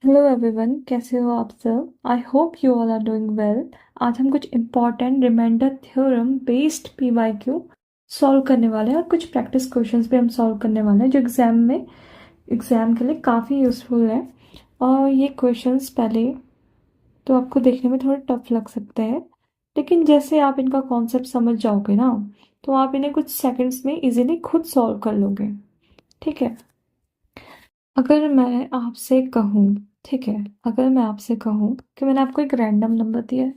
Hello everyone, कैसे हो आप सब। I hope you all are doing well. आज हम कुछ important remainder theorem based PYQ solve करने वाले हैं और कुछ प्रैक्टिस क्वेश्चंस भी हम सॉल्व करने वाले हैं जो एग्जाम के लिए काफ़ी यूज़फुल है। और ये क्वेश्चंस पहले तो आपको देखने में थोड़े टफ लग सकते हैं, लेकिन जैसे आप इनका कॉन्सेप्ट समझ जाओगे ना, तो आप इन्हें कुछ सेकंड्स में इजीली खुद सॉल्व कर लोगे। ठीक है। अगर मैं आपसे कहूँ ठीक है, अगर मैं आपसे कहूँ कि मैंने आपको एक रैंडम नंबर दिया है,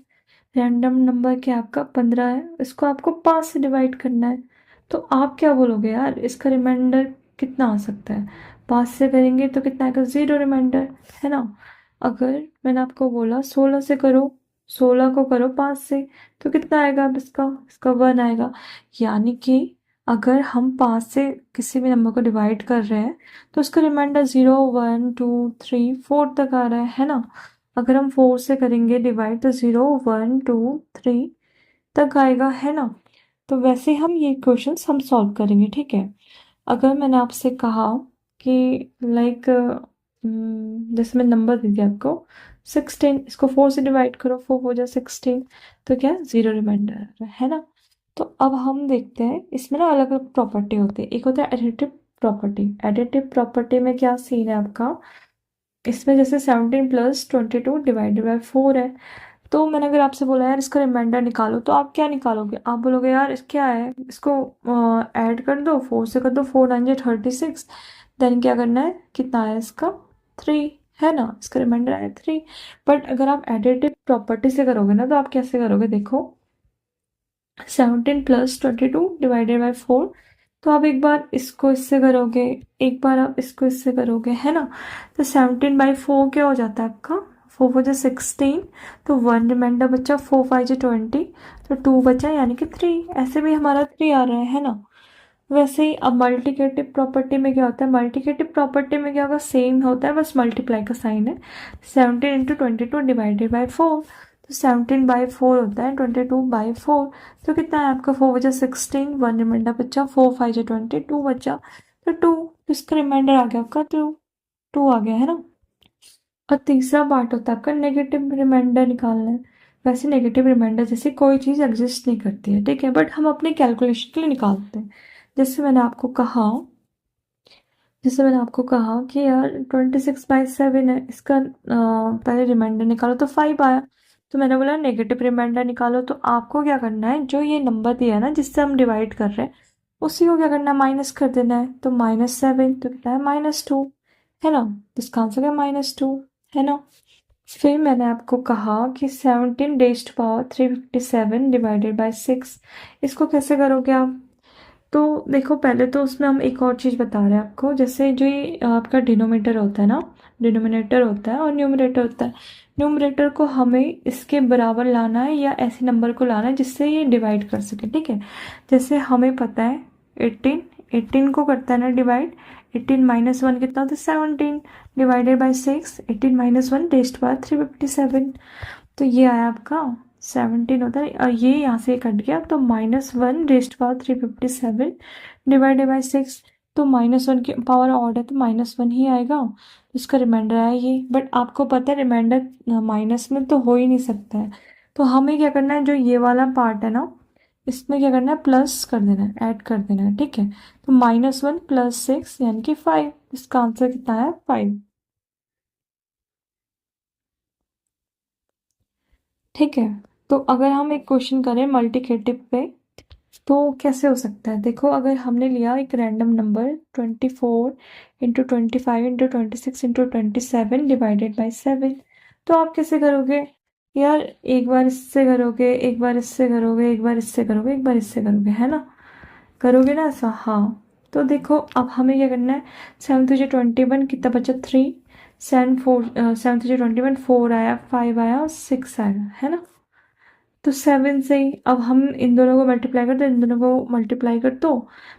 रैंडम नंबर क्या आपका 15 है, इसको आपको 5 से डिवाइड करना है, तो आप क्या बोलोगे यार, इसका रिमाइंडर कितना आ सकता है। 5 से करेंगे तो कितना आएगा, 0 रिमाइंडर, है ना। अगर मैंने आपको बोला 16 से करो, 16 को करो 5 से, तो कितना आएगा, अब इसका इसका 1 आएगा। यानी कि अगर हम 5 से किसी भी नंबर को डिवाइड कर रहे हैं तो उसका रिमाइंडर 0 1 2 3 4 तक आ रहा है ना। अगर हम 4 से करेंगे डिवाइड तो 0 1 2 3 तक आएगा, है ना। तो वैसे हम ये क्वेश्चंस हम सॉल्व करेंगे। ठीक है। अगर मैंने आपसे कहा कि लाइक जैसे मैं नंबर दे दिया आपको 16, इसको 4 से डिवाइड करो, 4 हो जाए 16, तो क्या 0 रिमाइंडर आ रहा है ना। तो अब हम देखते हैं, इसमें ना अलग अलग प्रॉपर्टी होती है। एक होता है एडिटिव प्रॉपर्टी। एडिटिव प्रॉपर्टी में क्या सीन है आपका, इसमें जैसे 17 प्लस 22 डिवाइडेड बाई 4 है, तो मैंने अगर आपसे बोला यार इसका रिमाइंडर निकालो, तो आप क्या निकालोगे, आप बोलोगे यार इस क्या है, इसको ऐड कर दो, 4 से कर दो, 4 9 36, देन क्या करना है, कितना है इसका 3, है ना, इसका रिमाइंडर आया 3। बट अगर आप एडिटिव प्रॉपर्टी से करोगे ना, तो आप कैसे करोगे, देखो 17 प्लस 22 डिवाइडेड बाई 4, तो आप एक बार इसको इससे करोगे, एक बार आप इसको इससे करोगे, है ना। तो 17/4 क्या हो जाता है आपका, 4 4 16, तो 1 रिमाइंडर बचा, 4 5 20, तो 2 बचा यानी कि 3। ऐसे भी हमारा 3 आ रहा है ना। वैसे ही अब मल्टीकेटिव प्रॉपर्टी में क्या होता है, मल्टीकेटिव प्रॉपर्टी में क्या होगा, सेम होता है, बस मल्टीप्लाई का साइन है। 17 × 22 डिवाइडेड बाई 4, तो 17/4 होता है 22/4, तो कितना है आपका, 4 बचा 16, 1 रिमाइंडर बचा, 4 5 20, 2 बचा, तो 2, तो इसका रिमाइंडर आ गया आपका 2, 2 आ गया, है ना। और तीसरा पार्ट होता है आपका नेगेटिव रिमाइंडर निकालना है। वैसे नेगेटिव रिमाइंडर जैसे कोई चीज़ एग्जिस्ट नहीं करती है, ठीक है, बट हम अपने कैलकुलेशन के लिए निकालते हैं। जैसे मैंने आपको कहा जैसे मैंने आपको कहा कि यार 26/7 है, इसका पहले रिमाइंडर निकालो तो 5 आया, तो मैंने बोला नेगेटिव रिमाइंडर निकालो, तो आपको क्या करना है, जो ये नंबर दिया है ना जिससे हम डिवाइड कर रहे हैं, उसी को क्या करना है, माइनस कर देना है, तो -7, तो कितना है -2, है ना। तो इसका आंसर क्या, -2, है ना। फिर मैंने आपको कहा कि 17 raise to power 357 divided by 6, इसको कैसे करोगे आप। तो देखो पहले तो उसमें हम एक और चीज़ बता रहे हैं आपको, जैसे जो ये आपका डिनोमिनेटर होता है ना, डिनोमिनेटर होता है और न्यूमरेटर होता है। न्यूमरेटर को हमें इसके बराबर लाना है या ऐसे नंबर को लाना है जिससे ये डिवाइड कर सके, ठीक है। जैसे हमें पता है 18, 18 को करता है ना डिवाइड, 18 - 1 कितना होता है 17, divided by 6, 18 - 1 raise to power 357, तो ये आया आपका 17 होता है, और ये यहाँ से कट गया, तो -1 raise to power 357 divided by 6, तो -1 की पावर ऑड है तो -1 ही आएगा, तो इसका रिमाइंडर आया ये। बट आपको पता है रिमाइंडर माइनस में तो हो ही नहीं सकता है, तो हमें क्या करना है, जो ये वाला पार्ट है ना, इसमें क्या करना है, प्लस कर देना है, ऐड कर देना है, ठीक है। तो -1 + 6 यानी कि 5, इसका आंसर कितना है 5, ठीक है। तो अगर हम एक क्वेश्चन करें मल्टीकेटिव पे, तो कैसे हो सकता है, देखो अगर हमने लिया एक रैंडम नंबर 24 × 25 × 26 × 27 डिवाइडेड बाई 7, तो आप कैसे करोगे यार, एक बार इससे करोगे, एक बार इससे करोगे, एक बार इससे करोगे, एक बार इससे करोगे, है ना, करोगे ना ऐसा, हाँ। तो देखो अब हमें क्या करना है, 7 × 21 कितना बचा 3, 7 × 21 4 आया, 5 आया और 6 आया, है ना। तो 7 से ही अब हम इन दोनों को मल्टीप्लाई कर दो, इन दोनों को मल्टीप्लाई कर दो,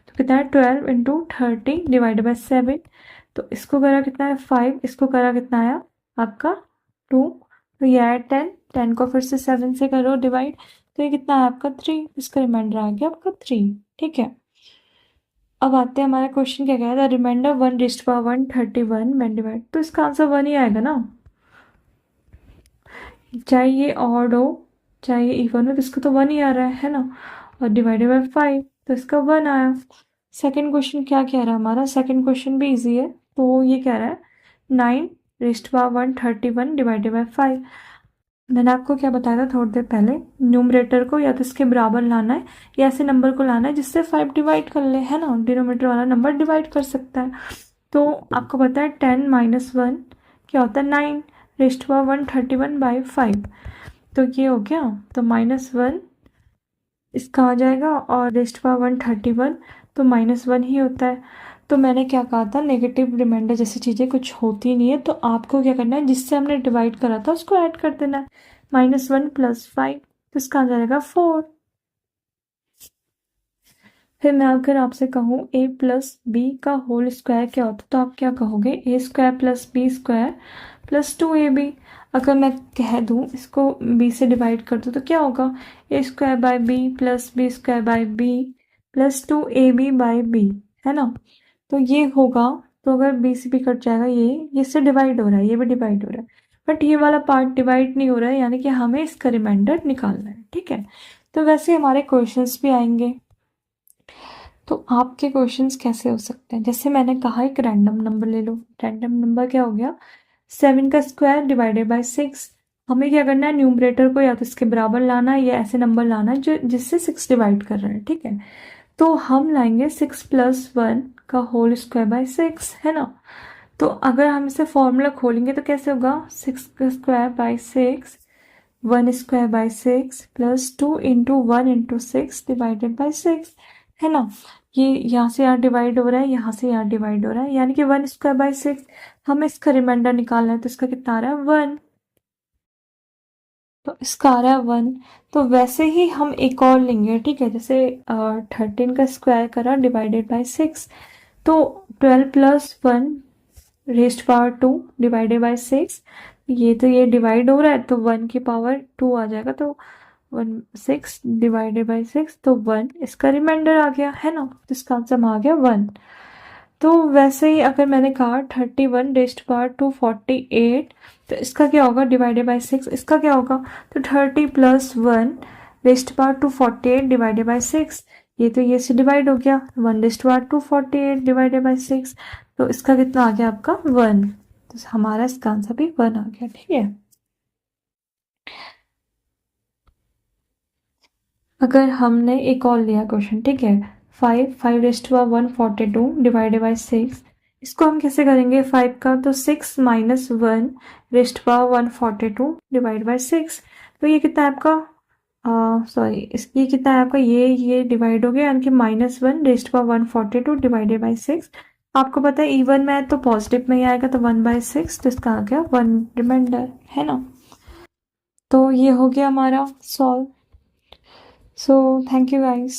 तो कितना है 12 × 30 डिवाइडेड बाई 7, तो इसको करा कितना है 5, इसको करा कितना आया आपका 2, तो ये आया 10, 10 को फिर से 7 से करो डिवाइड, तो ये कितना है आपका 3, इसका रिमाइंडर आ गया आपका 3, ठीक है। अब आते हैं, हमारा क्वेश्चन क्या कह रहा था, रिमाइंडर 1 रेज़ टू पावर 131 मैन डिवाइड, तो इसका आंसर 1 ही आएगा ना। चाहे ये ऑड हो चाहे ये इवन हो, तो इसका तो 1 ही आ रहा है ना, और डिवाइडेड बाय 5 तो इसका 1 आया। सेकंड क्वेश्चन क्या कह रहा है हमारा, सेकंड क्वेश्चन भी इजी है। तो ये कह रहा है 9 रेस्ट पावर 131 डिवाइडेड बाय 5। मैंने आपको क्या बताया था थोड़ी देर पहले, न्यूमरेटर को या तो इसके बराबर लाना है या ऐसे नंबर को लाना है जिससे 5 डिवाइड कर ले, है ना, डिनोमिनेटर वाला नंबर डिवाइड कर सकता है। तो आपको पता है 10 माइनस 1 क्या होता है 9 रेस्ट पावर 131 बाई 5। तो ये हो गया, तो -1 इसका आ जाएगा और रेस्ट पावर 131 तो -1 ही होता है। तो मैंने क्या कहा था, नेगेटिव रिमाइंडर जैसी चीज़ें कुछ होती नहीं है, तो आपको क्या करना है, जिससे हमने डिवाइड करा था उसको ऐड कर देना है। -1 + 5 तो इसका आ जाएगा 4। फिर मैं अगर आपसे कहूँ a + b का होल स्क्वायर क्या होता है, तो आप क्या कहोगे, a² + b² + 2ab। अगर मैं कह दूँ इसको b से डिवाइड कर दूँ तो क्या होगा, a² / b + b² / b + 2ab / b, है ना। तो ये होगा, तो अगर b से b कट जाएगा, ये इससे डिवाइड हो रहा है, ये भी डिवाइड हो रहा है, बट ये वाला पार्ट डिवाइड नहीं हो रहा है, यानी कि हमें इसका रिमाइंडर निकालना है, ठीक है। तो वैसे हमारे क्वेश्चंस भी आएंगे। तो आपके क्वेश्चंस कैसे हो सकते हैं, जैसे मैंने कहा एक रैंडम नंबर ले लो। रैंडम नंबर क्या हो गया, 7 का स्क्वायर डिवाइडेड बाय 6। हमें क्या करना है, न्यूमरेटर को या तो इसके बराबर लाना है या ऐसे नंबर लाना है जो जिससे 6 डिवाइड कर रहे हैं, ठीक है। तो हम लाएंगे 6 + 1 का होल स्क्वायर बाय 6, है ना। तो अगर हम इसे फॉर्मूला खोलेंगे तो कैसे होगा, 6 का square by 6 1² by 6 + 2 × 1 × 6 divided by 6, है ना। ये यहाँ से यहाँ डिवाइड हो रहा है, यहाँ से यहाँ डिवाइड हो रहा है, यानी कि 1² बाय 6। हमें इसका रिमाइंडर निकालना है, तो इसका कितना आ रहा है 1, तो इसका आ रहा है 1। तो वैसे ही हम एक और लेंगे, ठीक है, जैसे 13 का स्क्वायर करा डिवाइडेड बाय 6, तो 12 + 1 रेस्ट पावर 2 डिवाइडेड बाय 6। ये तो ये डिवाइड हो रहा है, तो 1 की पावर 2 आ जाएगा, तो 6 डिवाइडेड बाय 6 तो 1, इसका रिमाइंडर आ गया, है ना, तो इसका आंसर आ गया 1। तो वैसे ही अगर मैंने कहा 31 रेस्ट पावर 248, तो इसका क्या होगा, डिवाइडेड बाय 6, इसका क्या होगा, तो 30 + 1 रेस्ट पावर 248 डिवाइडेड बाय 6। ये तो ये से डिवाइड हो गया, 1 रेस्ट पावर 248 डिवाइडेड बाय 6, तो इसका कितना आ गया आपका 1। तो हमारा इसका आंसर भी 1 आ गया, ठीक है। अगर हमने एक और लिया क्वेश्चन, ठीक है, 5 रेस्ट पावर 142 डिवाइडेड बाय 6, इसको हम कैसे करेंगे 5 का, तो 6 - 1 रेस्ट पावर 142 डिवाइड बाय 6। तो ये कितना है आपका, सॉरी, ये कितना है आपका, ये डिवाइड हो गया, यानी कि -1 रेस्ट पावर 142 डिवाइडेड बाय 6। आपको पता है इवन में है तो पॉजिटिव में ही आएगा, तो 1/6, तो इसका आ गया 1 रिमाइंडर, है ना। तो ये हो गया हमारा solve. So thank you guys.